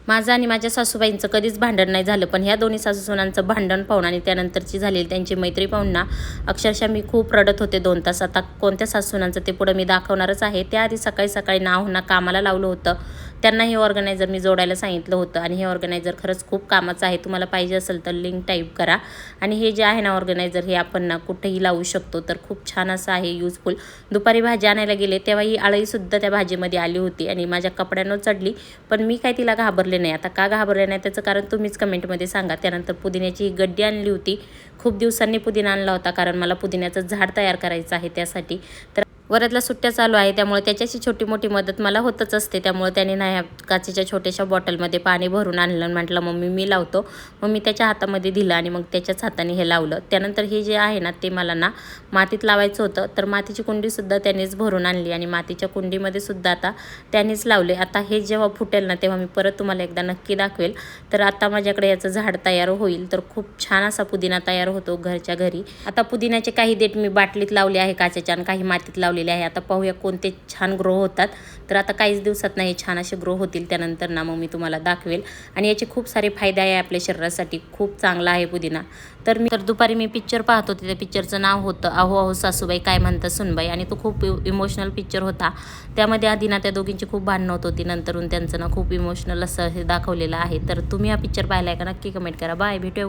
माझं आणि माझ्या सासूबाईंचं कधीच भांडण नाही झालं, पण ह्या दोन्ही सासूसुनांचं भांडण पाहून आणि त्यानंतरची झालेली त्यांची मैत्री पाहून ना अक्षरशः मी खूप रडत होते 2 तास. आता कोणत्या सासूसुनांचं ते पुढं मी दाखवणारच आहे. त्याआधी सकाळी सकाळी ना कामाला लावलं होतं. त्यांना हे ऑर्गनायझर मी जोडायला सांगितलं होतं आणि हे ऑर्गनायझर खरंच खूप कामाचं आहे. तुम्हाला पाहिजे असेल तर लिंक टाईप करा. आणि हे जे आहे ना ऑर्गनायझर, हे आपण ना कुठेही लावू शकतो, तर खूप छान असं आहे, युजफुल. दुपारी भाजी आणायला गेले तेव्हा ही आळीसुद्धा त्या भाजीमध्ये आली होती आणि माझ्या कपड्यांवर चढली, पण मी काय तिला घाबरले नाही. आता का घाबरले नाही त्याचं कारण तुम्हीच कमेंटमध्ये सांगा. त्यानंतर पुदिन्याची ही गड्डी आणली होती. खूप दिवसांनी पुदिना आणला होता, कारण मला पुदिन्याचं झाड तयार करायचं आहे त्यासाठी. तर वरातल्या सुट्ट्या चालू आहे, त्यामुळे त्याच्याशी छोटी मोठी मदत मला होतच असते. त्यामुळे त्याने ना काचेच्या छोट्याशा बॉटलमध्ये पाणी भरून आणलं. म्हटलं मम्मी मी लावतो. मग मी त्याच्या हातामध्ये दिलं आणि मग त्याच्याच हाताने हे लावलं. त्यानंतर हे जे आहे ना ते मला ना मातीत लावायचं होतं, तर मातीची कुंडीसुद्धा त्यानेच भरून आणली आणि मातीच्या कुंडीमध्ये सुद्धा आता त्यानेच लावले. आता हे जेव्हा फुटेल ना तेव्हा मी परत तुम्हाला एकदा नक्की दाखवेल. तर आता माझ्याकडे याचं झाड तयार होईल, तर खूप छान असा पुदिना तयार होतो घरच्या घरी. आता पुदिन्याचे काही देठ मी बाटलीत लावले आहे काचेच्या आणि काही मातीत लावलेले आहे. आता पाहूया कोणते छान ग्रो होतात. तर आता काहीच दिवसात नाही छान असे ग्रो होतील. त्यानंतर ना मग मी तुम्हाला दाखवेल. आणि याचे खूप सारे फायदे आहे आपल्या शरीरासाठी, खूप चांगला आहे पुदिना. तर दुपारी मी पिक्चर पाहत होते. त्या पिक्चरचं नाव होतं अहो अहो सासूबाई काय म्हणतात सुनबाई, आणि तो खूप इमोशनल पिक्चर होता. त्यामध्ये आधी ना त्या दोघींची खूप भांडणं होत होती, नंतरून त्यांचं ना खूप इमोशनल असं हे दाखवलेलं आहे. तर तुम्ही हा पिक्चर पाहिला आहे का? नक्की कमेंट करा. बाय, भेटूया.